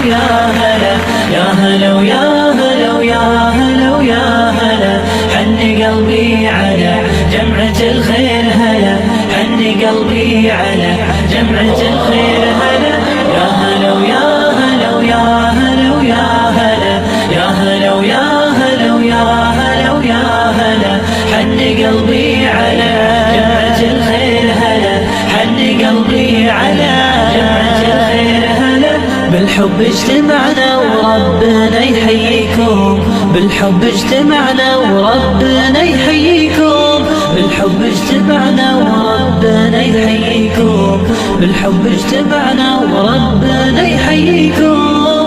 ويا هلا يا هلا ويا هلا ويا هلا ويا هلا حن قلبي على جمعة الخير هلا حن قلبي على جمعة الخير هلا يا هلا ويا هلا ويا هلا ويا هلا يا هلا ويا هلا ويا هلا ويا هلا حن قلبي على جمعة الخير هلا حن قلبي على جمعة الخير هلا بالحب اجتمعنا وربنا يحييكم بالحب اجتمعنا وربنا يحييكم بالحب اجتمعنا وربنا يحييكم بالحب اجتمعنا وربنا يحييكم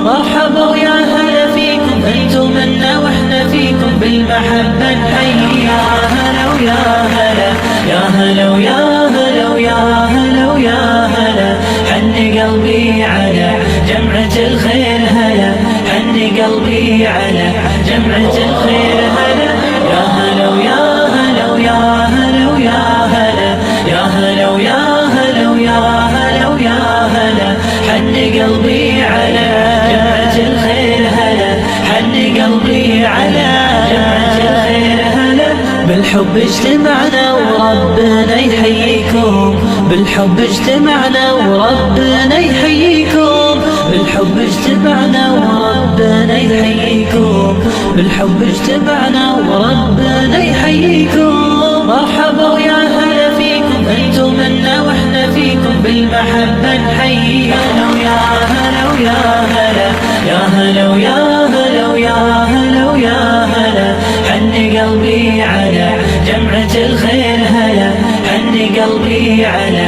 مرحبا ويا هلا فيكم انتم منا واحنا فيكم بالمحبة نحيي يا هلا ويا هلا يا هلا ويا هلا ويا هلا ويا هلا حن قلبي على جمعة الخير هلا حن قلبي على جمعة الخير هلا يا هلا ويا هلا ويا هلا ويا هلا يا هلا ويا هلا ويا هلا ويا هلا حن قلبي على جمعة الخير هلا حن قلبي على جمعة الخير هلا بالحب اجتمعنا وربنا يحييكم بالحب اجتمعنا وربنا يحييكم بالحب اجتمعنا وربنا يحييكم بالحب اجتمعنا وربنا يحييكم مرحبا ويا هلا فيكم انتم منا واحنا فيكم بالمحبة نحيي يا هلا ويا هلا ويا هلا يا هلا ويا هلا ويا هلا ويا هلا حن قلبي على جمعة الخير هلا حن قلبي على